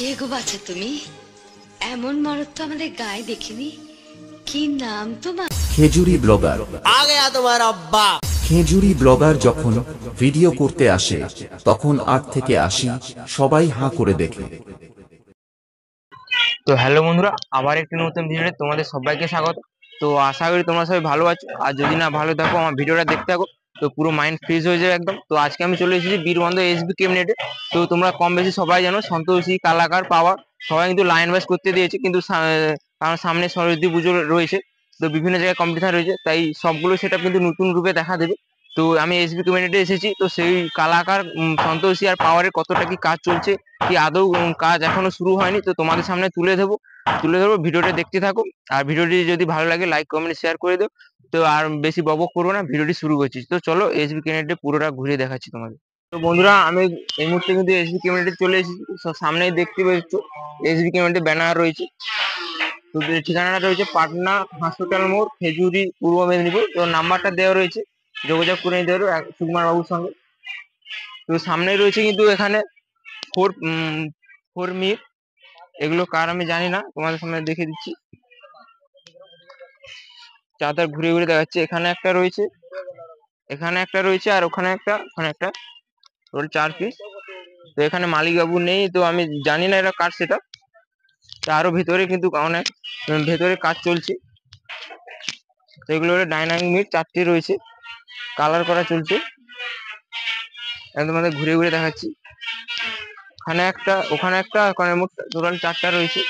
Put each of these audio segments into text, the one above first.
কে গো বাছা তুমি? এমন মরদ তো আমাদের গায়ে দেখিনি। কি নাম তোমার? খেজুরি ব্লগার। आ गया तुम्हारा बाप। খেজুরি ব্লগার যখন ভিডিও করতে আসে তখন 8 থেকে 80 সবাই হাঁ করে দেখে। তো হ্যালো বন্ধুরা, আবার একটি নতুন ভিডিওতে তোমাদের সবাইকে স্বাগত। তো আশা করি তোমরা সবাই ভালো আছো, আর যদি না ভালো থাকো আমার ভিডিওটা দেখতে থাকো, তো পুরো মাইন্ড ফ্রেশ হয়ে যাবে একদম। তো আজকে আমি চলে এসেছি বীরবন্ধ এসবি ক্যাবিনেটে। তো তোমরা কম বেশি সবাই জানো সন্তোষী কালাকার পাওয়ার সবাই কিন্তু লাইন ওয়াইজ করতে দিয়েছে, কিন্তু কারণ সামনে সরস্বতী পুজো রয়েছে, তো বিভিন্ন জায়গায় কম্পিটিশন রয়েছে, তাই সবগুলো সেটা কিন্তু নতুন রূপে দেখা দেবে। তো আমি এসবি ক্যাবিনেটে এসেছি, তো সেই কালাকার সন্তোষী আর পাওয়ারের কতটা কি কাজ চলছে, কি আদৌ কাজ এখনো শুরু হয়নি, তো তোমাদের সামনে তুলে ধরবো। ভিডিওটা দেখতে থাকো, আর ভিডিওটি যদি ভালো লাগে লাইক কমেন্ট শেয়ার করে দাও। তো আর বেশি বকবক করবো না, ভিডিওটি শুরু করছি। তো চলো এসবি ক্যাবিনেটে পুরোটা ঘুরে দেখাচ্ছি তোমাদের। তো বন্ধুরা, আমি এই মুহূর্তে কিন্তু এসবি ক্যাবিনেটে চলে এসেছি। তো সামনেই দেখতে পাচ্ছ এসবি ক্যাবিনেটে ব্যানার রয়েছে। তো ঠিকানাটা রয়েছে পাটনা হসপিটাল মোড়, খেজুরি, পূর্ব মেদিনীপুর। তো নাম্বারটা দেওয়া রয়েছে, যোগাযোগ করে নিতে পারো সুকুমার বাবুর সঙ্গে। তো সামনেই রয়েছে কিন্তু এখানে ফোর ফোর মিট, এগুলো কার আমি জানি না, তোমাদের সামনে দেখে দিচ্ছি। চারধার ঘুরে ঘুরে দেখাচ্ছে, এখানে একটা রয়েছে, এখানে একটা রয়েছে, আর ওখানে একটা, ওখানে একটা, টোটাল 4 পিস। তো এখানে মালিক বাবু নেই, তো আমি জানি না এটা কার সেটা। তো আরো ভেতরে কিন্তু অনেক ভেতরে কাজ চলছে। তো এগুলো হলো ডাইনামিক মিট, 4টি রয়েছে, কালার করা চলছে। আমি তোমাদের ঘুরে ঘুরে দেখাচ্ছি, এখানে একটা, ওখানে একটা, ওখানে মোট টোটাল 4টা রয়েছে।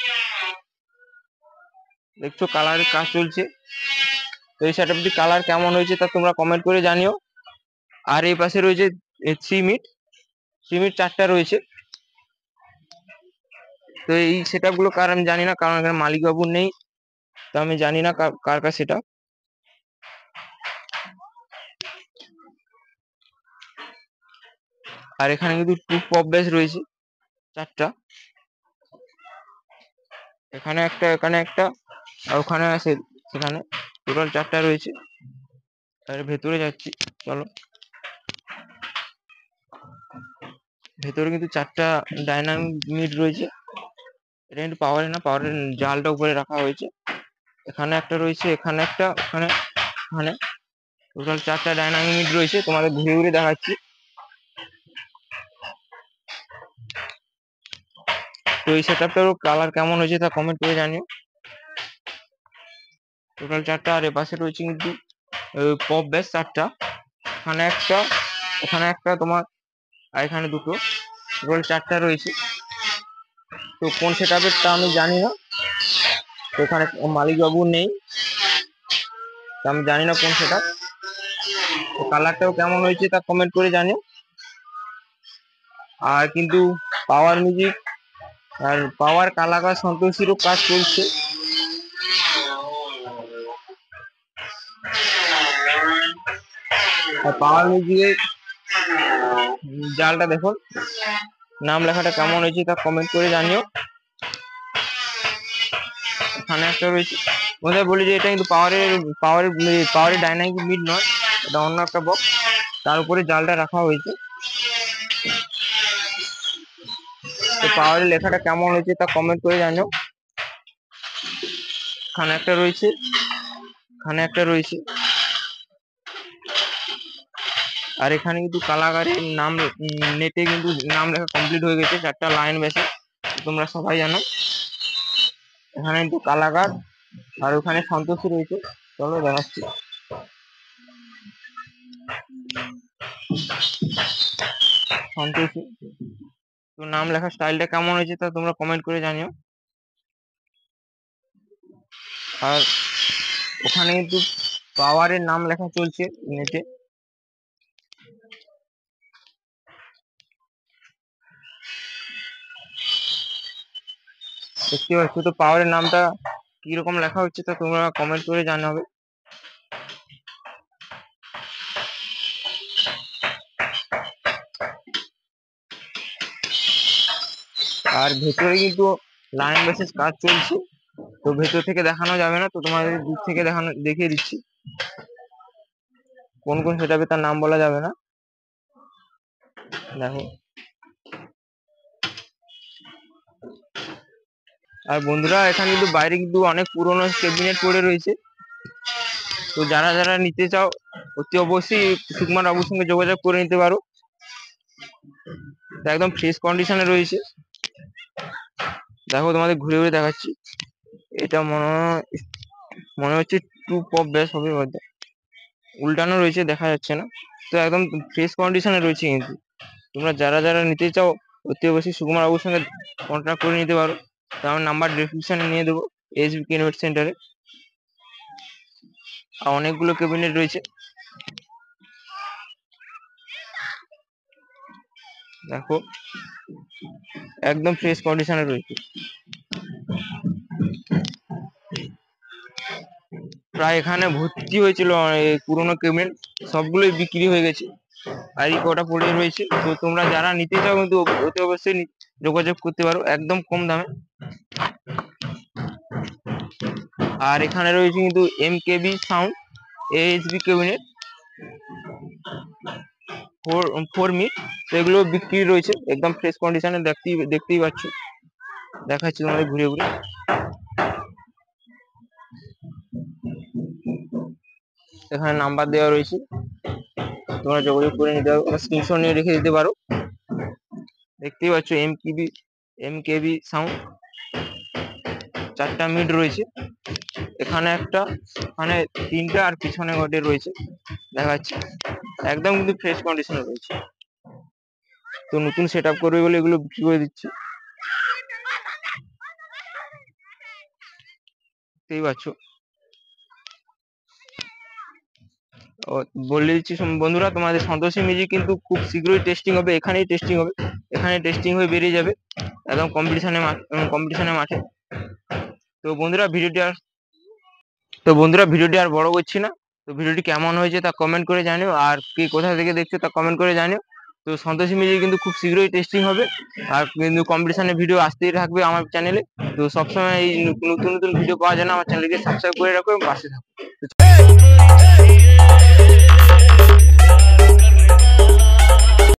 দেখছো কালারের কাজ চলছে। তো এই সেটআপটি কালার কেমন হয়েছে তা তোমরা কমেন্ট করে জানিও। আর এই পাশে রয়েছে 3 মিট 4টা রয়েছে। তো এই সেটআপ গুলো কার আমি জানি না, কারণ এখানে মালিক বাবু নেই, তো আমি জানি না কার কার সেটা। আর এখানে কিন্তু 2 পপ বেস রয়েছে 4টা, এখানে একটা, এখানে একটা, আর ওখানে আছে, সেখানে টোটাল 4টা রয়েছে। আর ভেতরে যাচ্ছি, চলো। ভেতরে কিন্তু 4টা ডাইনামিক মিট রয়েছে। এটা কিন্তু পাওয়ারে না, পাওয়ারের জালটা উপরে রাখা হয়েছে। এখানে একটা রয়েছে, এখানে একটা, ওখানে, এখানে টোটাল 4টা ডাইনামিক মিট রয়েছে, তোমাদের ঘুরে ঘুরে দেখাচ্ছি। তো এই সেটআপটার কালার কেমন হয়েছে তা কমেন্ট করে জানিও। টোটাল 4টা, আর এপাশে রয়েছে কিন্তু পপ বেস 4টা, এখানে একটা, ওখানে একটা তোমার, আর এখানে দুটো, টোটাল 4টা রয়েছে। তো কোন সেটআপের তা আমি জানি না, তো এখানে মালিক বাবু নেই, তো আমি জানি না কোন সেটআপ। তো কালারটাও কেমন হয়েছে তা কমেন্ট করে জানিও। আর কিন্তু পাওয়ার মিউজিক আর পাওয়ার কালাকার সন্তোষীরও কাজ চলছে। আর পাওয়ার মিউজিকের জালটা দেখো, নাম লেখাটা কেমন হয়েছে তা কমেন্ট করে জানিও। এখানে একটা রয়েছে, ওদের বলি যে এটা কিন্তু পাওয়ারের ডাইনামিক মিট নয়, এটা অন্য একটা বক্স, তার উপরে জালটা রাখা হয়েছে। তো পাওয়ারের লেখাটা কেমন হয়েছে তা কমেন্ট করে জানিও। এখানে একটা রয়েছে, এখানে একটা রয়েছে, আর এখানে কিন্তু কালাকারের নাম নেটে কিন্তু নাম লেখা কমপ্লিট হয়ে গেছে 4টা লাইন বেসে, তোমরা সবাই জানো। এখানে কিন্তু কালাকার, আর ওখানে সন্তোষী রয়েছে, চলো দেখাচ্ছি। সন্তোষী, তো নাম লেখার স্টাইলটা কেমন হয়েছে তা তোমরা কমেন্ট করে জানিও। আর ওখানে কিন্তু পাওয়ারের নাম লেখা চলছে নেটে। দেখতে পাচ্ছ তো পাওয়ারের নামটা কিরকম লেখা হচ্ছে তা তোমরা কমেন্ট করে জানাবে। আর ভেতরে কিন্তু লাইন বেসিস কাজ চলছে, তো ভেতর থেকে দেখানো যাবে না, তো তোমাদের দূর থেকে দেখিয়ে দিচ্ছি। কোন কোন সেটআপে তার নাম বলা যাবে না, দেখো। আর বন্ধুরা এখানে কিন্তু বাইরে কিন্তু অনেক পুরোনো ক্যাবিনেট পড়ে রয়েছে। তো যারা যারা নিতে চাও অতি অবশ্যই সুকুমার বাবুর সঙ্গে যোগাযোগ করে নিতে পারো। তো একদম ফ্রেশ কন্ডিশনে রয়েছে। দেখো তোমাদের ঘুরে ঘুরে দেখাচ্ছি। এটা মনে হচ্ছে টু পপ ব্যাস হবে, হয়তো উল্টানো রয়েছে, দেখা যাচ্ছে না। তো একদম ফ্রেশ কন্ডিশনে রয়েছে। কিন্তু তোমরা যারা যারা নিতে চাও অতি অবশ্যই সুকুমার বাবুর সঙ্গে কন্ট্যাক্ট করে নিতে পারো। তো আমার নাম্বার ডিসক্রিপশনে নিয়ে দেবো, এসবি কেবিনেট সেন্টারে। আর অনেকগুলো ক্যাবিনেট রয়েছে। দেখো একদম ফ্রেশ কন্ডিশনে রয়েছে। প্রায় এখানে ভর্তি হয়েছিল পুরোনো ক্যাবিনেট, সবগুলোই বিক্রি হয়ে গেছে। আর এই কটা পড়ে রয়েছে। তো তোমরা যারা নিতে চাও কিন্তু অতি অবশ্যই যোগাযোগ করতে পারো একদম কম দামে। আর এখানে রয়েছে কিন্তু এমকেবি সাউন্ড এএসবি ক্যাবিনেট 4 মিট। তো এগুলো বিক্রি রয়েছে একদম ফ্রেশ কন্ডিশনে, দেখতেই পাচ্ছ। দেখাচ্ছি তোমাদের ঘুরে ঘুরে। এখানে নাম্বার দেওয়া রয়েছে, তোমরা যোগাযোগ করে নিতে পারো, স্ক্রিনশট নিয়ে রেখে দিতে পারো। দেখতেই পাচ্ছ এমকেবি সাউন্ড 4টা মিট রয়েছে। এখানে একটা, এখানে 3টা, আর পিছনে ঘটে রয়েছে, দেখাচ্ছি। একদম কিন্তু ফ্রেশ কন্ডিশনে রয়েছে। তো নতুন সেট আপ করবে বলে এগুলো বিক্রি করে দিচ্ছি, দেখতেই পাচ্ছ। বলে দিচ্ছি বন্ধুরা, তোমাদের সন্তোষী মিউজিক কিন্তু খুব শীঘ্রই টেস্টিং হবে। এখানেই টেস্টিং হবে, এখানে টেস্টিং হয়ে বেরিয়ে যাবে একদম কম্পিটিশনের মাঠে। তো বন্ধুরা ভিডিওটি আর বড় করছি না। তো ভিডিওটি কেমন হয়েছে তা কমেন্ট করে জানিও, আর কে কোথা থেকে দেখছো তা কমেন্ট করে জানিও। তো সন্তোষী মিউজিক কিন্তু খুব শীঘ্রই টেস্টিং হবে, আর কিন্তু কম্পিটিশনের ভিডিও আসতেই থাকবে আমার চ্যানেলে। তো সবসময় এই নতুন নতুন ভিডিও পাওয়ার জন্য আমার চ্যানেলকে সাবস্ক্রাইব করে রাখো এবং পাশে থাকো।